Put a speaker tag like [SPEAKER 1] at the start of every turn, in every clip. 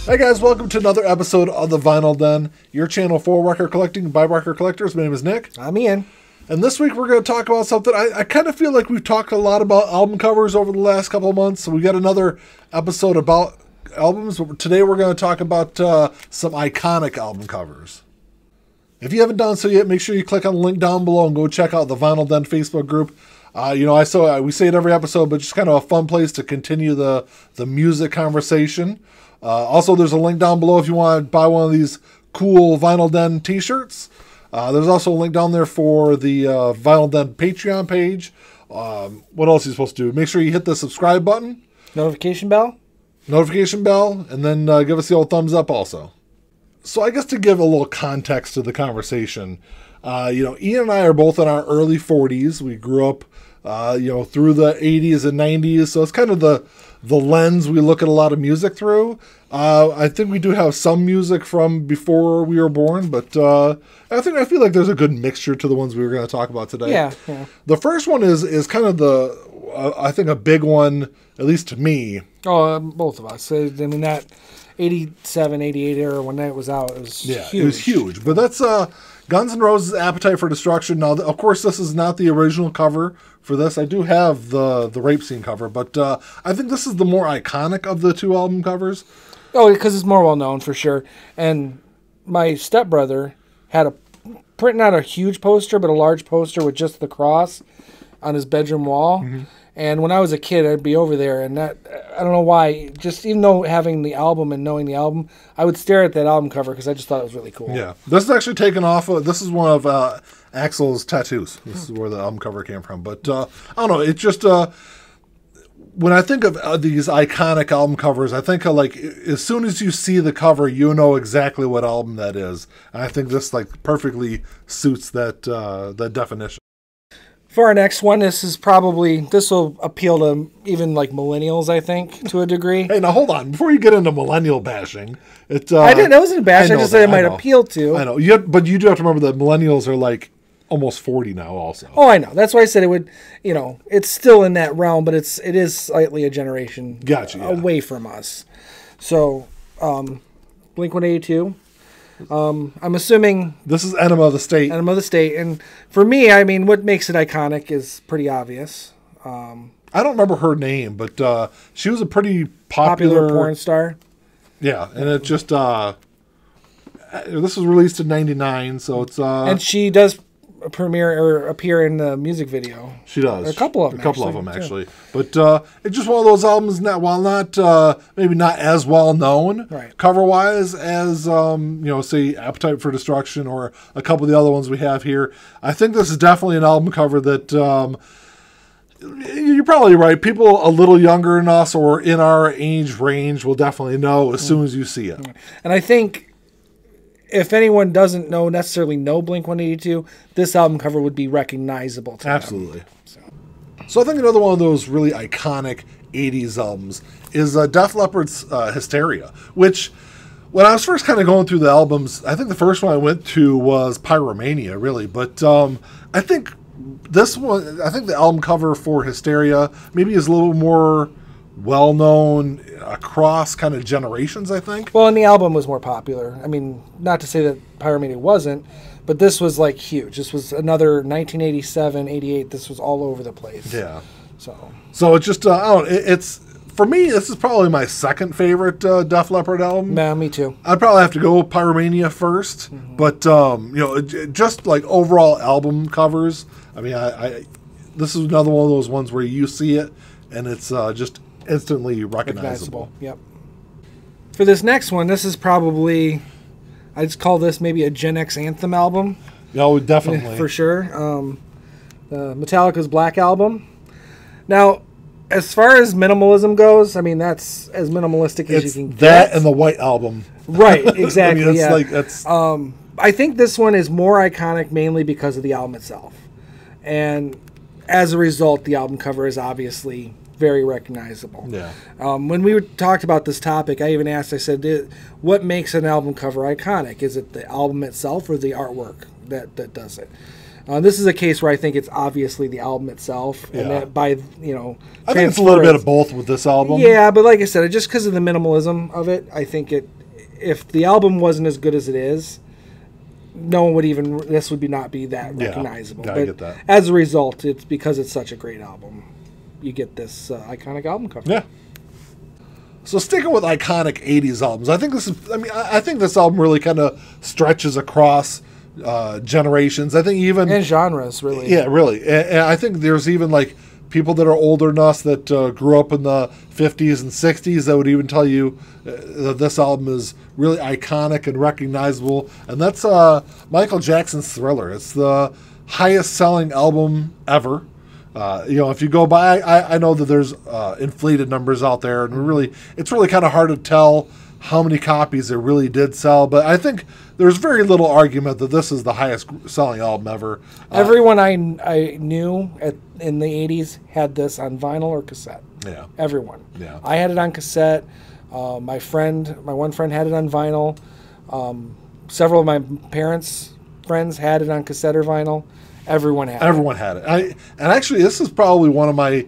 [SPEAKER 1] Hey guys, welcome to another episode of The Vinyl Den, your channel for record collecting by record collectors. My name is Nick.
[SPEAKER 2] I'm Ian.
[SPEAKER 1] And this week we're going to talk about something, I kind of feel like we've talked a lot about album covers over the last couple of months. So we got another episode about albums, but today we're going to talk about some iconic album covers. If you haven't done so yet, make sure you click on the link down below and go check out the Vinyl Den Facebook group. We say it every episode, but just kind of a fun place to continue the music conversation. Also, there's a link down below if you want to buy one of these cool Vinyl Den t-shirts. There's also a link down there for the Vinyl Den Patreon page. What else are you supposed to do? Make sure you hit the subscribe button.
[SPEAKER 2] Notification bell,
[SPEAKER 1] and then give us the old thumbs up also. So I guess to give a little context to the conversation, Ian and I are both in our early 40s. We grew up, through the 80s and 90s. So it's kind of the lens we look at a lot of music through. I think we do have some music from before we were born, but I feel like there's a good mixture to the ones we were going to talk about today.
[SPEAKER 2] Yeah.
[SPEAKER 1] The first one is kind of I think a big one, at least to me.
[SPEAKER 2] Oh, both of us. I mean, that 87, 88 era when that was out, it was huge.
[SPEAKER 1] It was huge. But that's Guns N' Roses' Appetite for Destruction. Now, of course, this is not the original cover for this. I do have the Rape Scene cover, but I think this is the more iconic of the two album covers.
[SPEAKER 2] Oh, because it's more well-known, for sure. And my stepbrother had printing out a huge poster, but a large poster with just the cross on his bedroom wall. Mm-hmm. And when I was a kid, I'd be over there, and I don't know why, just even though having the album and knowing the album, I would stare at that album cover because I just thought it was really cool. Yeah.
[SPEAKER 1] This is actually taken off this is one of Axl's tattoos. This is where the album cover came from. But I don't know, it's just when I think of these iconic album covers, I think of, like, as soon as you see the cover, you know exactly what album that is. And I think this perfectly suits that definition.
[SPEAKER 2] For our next one, this will appeal to even like millennials, I think, to a degree.
[SPEAKER 1] Hey, now hold on. Before you get into millennial bashing, that
[SPEAKER 2] wasn't a bash. I just said it might appeal to.
[SPEAKER 1] I know. But you do have to remember that millennials are like almost 40 now also.
[SPEAKER 2] Oh, I know. That's why I said it would, it's still in that realm, but it is slightly a generation away from us. So, Blink-182. I'm assuming
[SPEAKER 1] this is Enema of the State.
[SPEAKER 2] Enema of the State, and for me, I mean, what makes it iconic is pretty obvious.
[SPEAKER 1] I don't remember her name, but she was a pretty popular
[SPEAKER 2] porn star.
[SPEAKER 1] Yeah, and it just this was released in '99, so it's
[SPEAKER 2] and she does appear in the music video.
[SPEAKER 1] She does.
[SPEAKER 2] A couple of them,
[SPEAKER 1] actually. But it's just one of those albums that, while not maybe not as well known cover wise as say Appetite for Destruction or a couple of the other ones we have here, I think this is definitely an album cover that you're probably right. People a little younger than us or in our age range will definitely know as soon as you see it.
[SPEAKER 2] And I think if anyone doesn't necessarily know Blink-182, this album cover would be recognizable to
[SPEAKER 1] Absolutely. Them. So I think another one of those really iconic 80s albums is Def Leppard's Hysteria, which when I was first kind of going through the albums, I think the first one I went to was Pyromania, really. But I think the album cover for Hysteria maybe is a little more well-known across kind of generations, I think.
[SPEAKER 2] Well, and the album was more popular. I mean, not to say that Pyromania wasn't, but this was like huge. This was another 1987, 88. This was all over the place.
[SPEAKER 1] Yeah. So it's just it's for me. This is probably my second favorite Def Leppard album.
[SPEAKER 2] Yeah, me too.
[SPEAKER 1] I'd probably have to go Pyromania first, but just like overall album covers. I mean, this is another one of those ones where you see it and it's just instantly recognizable.
[SPEAKER 2] Yep. For this next one, this is probably, I'd call this maybe a Gen X anthem album.
[SPEAKER 1] No, definitely.
[SPEAKER 2] For sure. Metallica's Black Album. Now, as far as minimalism goes, I mean, that's as minimalistic as you can get.
[SPEAKER 1] That and the White Album.
[SPEAKER 2] Right, exactly.
[SPEAKER 1] I mean,
[SPEAKER 2] I think this one is more iconic mainly because of the album itself. And as a result, the album cover is obviously very recognizable.
[SPEAKER 1] Yeah.
[SPEAKER 2] When we talked about this topic, I even asked, I said, what makes an album cover iconic? Is it the album itself or the artwork that does it? This is a case where I think it's obviously the album itself, and that by
[SPEAKER 1] I think it's a little bit of both with this album.
[SPEAKER 2] Yeah, but like I said, just because of the minimalism of it, I think if the album wasn't as good as it is, no one would even. This would not be that recognizable.
[SPEAKER 1] Yeah,
[SPEAKER 2] but
[SPEAKER 1] I get that.
[SPEAKER 2] As a result, it's because it's such a great album. You get this iconic album cover.
[SPEAKER 1] Yeah. So sticking with iconic '80s albums, I think this is. I mean, I think this album really kind of stretches across generations. I think even
[SPEAKER 2] and genres, really.
[SPEAKER 1] Yeah, really. And I think there's even like people that are older than us that grew up in the '50s and '60s that would even tell you that this album is really iconic and recognizable. And that's Michael Jackson's Thriller. It's the highest-selling album ever. If you go by, I know that there's inflated numbers out there, and it's really kind of hard to tell how many copies it really did sell. But I think there's very little argument that this is the highest selling album ever.
[SPEAKER 2] Everyone I knew in the 80s had this on vinyl or cassette.
[SPEAKER 1] Yeah.
[SPEAKER 2] Everyone.
[SPEAKER 1] Yeah.
[SPEAKER 2] I had it on cassette. My one friend had it on vinyl. Several of my parents' friends had it on cassette or vinyl. Everyone had it.
[SPEAKER 1] And actually, this is probably one of my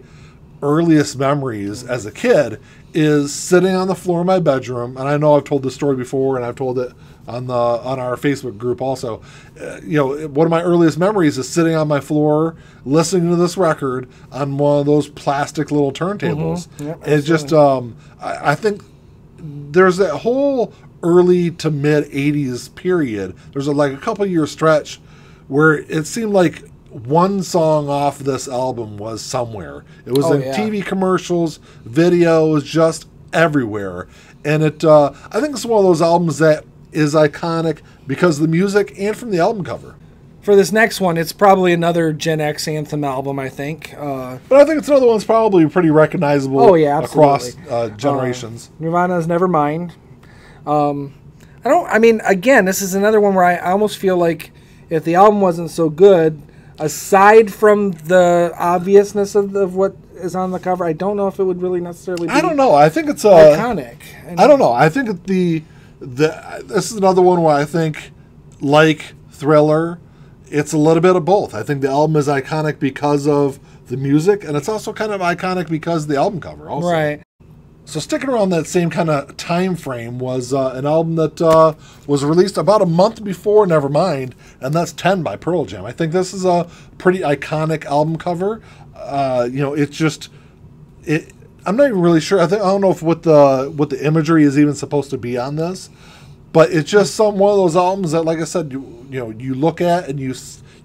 [SPEAKER 1] earliest memories as a kid is sitting on the floor of my bedroom. And I know I've told this story before, and I've told it on our Facebook group also. One of my earliest memories is sitting on my floor listening to this record on one of those plastic little turntables.
[SPEAKER 2] Mm-hmm. Yep,
[SPEAKER 1] it's just, I think there's that whole early to mid 80s period. There's a couple year stretch where it seemed like one song off this album was somewhere. It was in TV commercials, videos, just everywhere. And I think it's one of those albums that is iconic because of the music and from the album cover.
[SPEAKER 2] For this next one, it's probably another Gen X anthem album, I think.
[SPEAKER 1] But I think it's another one that's probably pretty recognizable across generations.
[SPEAKER 2] Nirvana's Nevermind. Again, this is another one where I almost feel like if the album wasn't so good, aside from the obviousness of what is on the cover, I don't know if it would really necessarily be
[SPEAKER 1] I don't know. I think it's
[SPEAKER 2] iconic.
[SPEAKER 1] I don't know. I think this is another one where I think, like Thriller, it's a little bit of both. I think the album is iconic because of the music, and it's also kind of iconic because of the album cover also.
[SPEAKER 2] Right.
[SPEAKER 1] So sticking around that same kind of time frame was an album that was released about a month before Nevermind, and that's 10 by Pearl Jam. I think this is a pretty iconic album cover. It's just I'm not even really sure. I don't know if what the imagery is even supposed to be on this, but it's just one of those albums that, like I said, you look at and you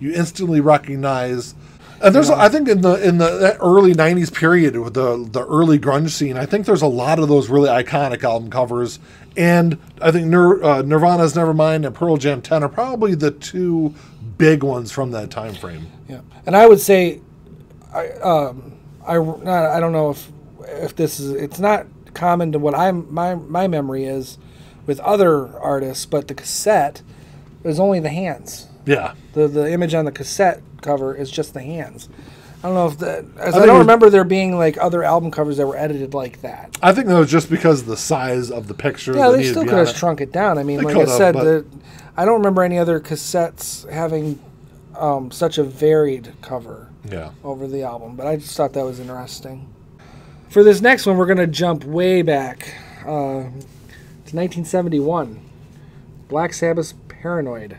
[SPEAKER 1] instantly recognize. And there's, I think, in the early '90s period with the early grunge scene, I think there's a lot of those really iconic album covers, and I think Nirvana's Nevermind and Pearl Jam 10 are probably the two big ones from that time frame.
[SPEAKER 2] Yeah, and I would say, I don't know if this is, it's not common to what my memory is with other artists, but the cassette is only the hands.
[SPEAKER 1] Yeah,
[SPEAKER 2] the image on the cassette cover is just the hands. I don't know if I don't remember there being like other album covers that were edited like that.
[SPEAKER 1] I think that was just because of the size of the picture.
[SPEAKER 2] Yeah, they still could have shrunk it down. I mean, like I said, I don't remember any other cassettes having such a varied cover over the album, but I just thought that was interesting. For this next one, we're going to jump way back to 1971. Black Sabbath's Paranoid,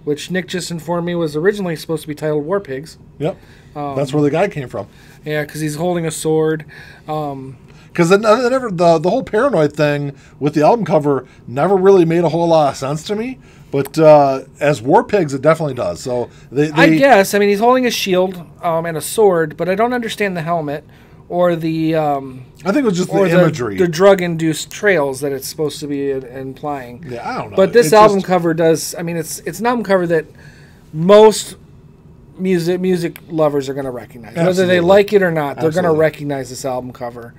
[SPEAKER 2] which Nick just informed me was originally supposed to be titled War Pigs.
[SPEAKER 1] Yep. That's where the guy came from.
[SPEAKER 2] Yeah, because he's holding a sword.
[SPEAKER 1] Because the whole Paranoid thing with the album cover never really made a whole lot of sense to me. But as War Pigs, it definitely does. So
[SPEAKER 2] I guess. I mean, he's holding a shield and a sword, but I don't understand the helmet or the...
[SPEAKER 1] I think it was just the imagery.
[SPEAKER 2] The drug-induced trails that it's supposed to be implying.
[SPEAKER 1] Yeah, I don't know.
[SPEAKER 2] But this album cover does... I mean, it's an album cover that most music lovers are going to recognize.
[SPEAKER 1] Absolutely.
[SPEAKER 2] Whether they like it or not, they're going to recognize this album cover.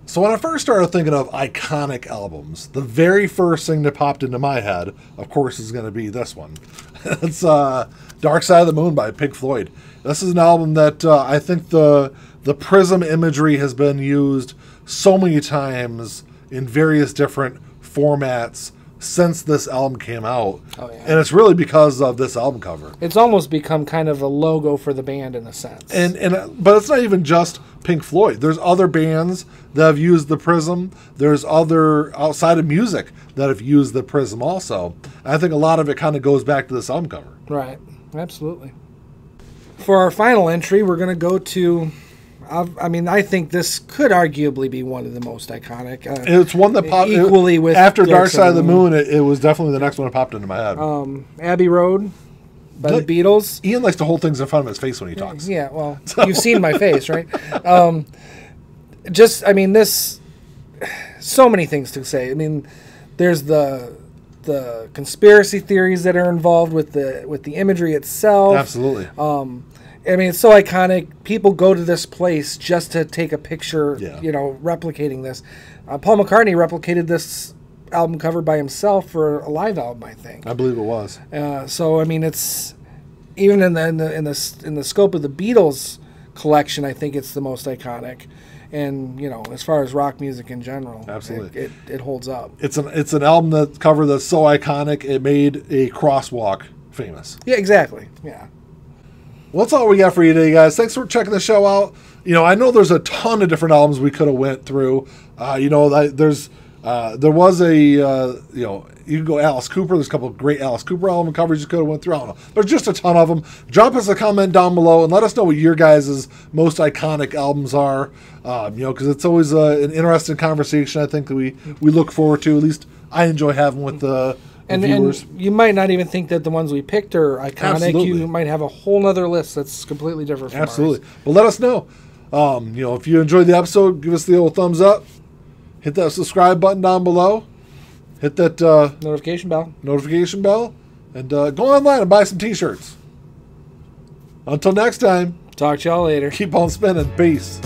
[SPEAKER 1] So when I first started thinking of iconic albums, the very first thing that popped into my head, of course, is going to be this one. It's Dark Side of the Moon by Pink Floyd. This is an album that I think the prism imagery has been used so many times in various different formats, since this album came out.
[SPEAKER 2] Oh, yeah.
[SPEAKER 1] And it's really because of this album cover.
[SPEAKER 2] It's almost become kind of a logo for the band in a sense.
[SPEAKER 1] But it's not even just Pink Floyd. There's other bands that have used the prism. There's other outside of music that have used the prism also. I think a lot of it kind of goes back to this album cover.
[SPEAKER 2] Right. Absolutely. For our final entry, we're going to go to... I think this could arguably be one of the most iconic.
[SPEAKER 1] It's one that popped
[SPEAKER 2] equally with
[SPEAKER 1] after Dark Side of the Moon. It was definitely the next one that popped into my head.
[SPEAKER 2] Abbey Road by the Beatles.
[SPEAKER 1] Ian likes to hold things in front of his face when he talks.
[SPEAKER 2] Yeah, well, you've seen my face, right? This. So many things to say. I mean, there's the conspiracy theories that are involved with the imagery itself.
[SPEAKER 1] Absolutely.
[SPEAKER 2] It's so iconic. People go to this place just to take a picture,
[SPEAKER 1] Yeah.
[SPEAKER 2] Replicating this. Paul McCartney replicated this album cover by himself for a live album, I think.
[SPEAKER 1] I believe it was.
[SPEAKER 2] It's even in the scope of the Beatles collection, I think it's the most iconic. And, as far as rock music in general,
[SPEAKER 1] absolutely,
[SPEAKER 2] it holds up.
[SPEAKER 1] It's an album cover that's so iconic it made a crosswalk famous.
[SPEAKER 2] Yeah, exactly. Yeah.
[SPEAKER 1] Well, that's all we got for you today, guys. Thanks for checking the show out. I know there's a ton of different albums we could have went through. There was you can go Alice Cooper. There's a couple of great Alice Cooper album covers you could have went through. I don't know. There's just a ton of them. Drop us a comment down below and let us know what your guys' most iconic albums are. Because it's always an interesting conversation. I think that we look forward to. At least I enjoy having with the viewers.
[SPEAKER 2] And you might not even think that the ones we picked are iconic.
[SPEAKER 1] Absolutely.
[SPEAKER 2] You might have a whole other list that's completely different from
[SPEAKER 1] Absolutely.
[SPEAKER 2] ours.
[SPEAKER 1] Well, let us know. If you enjoyed the episode, give us the old thumbs up. Hit that subscribe button down below. Hit that
[SPEAKER 2] notification
[SPEAKER 1] bell. And go online and buy some t-shirts. Until next time.
[SPEAKER 2] Talk to y'all later.
[SPEAKER 1] Keep on spinning. Peace.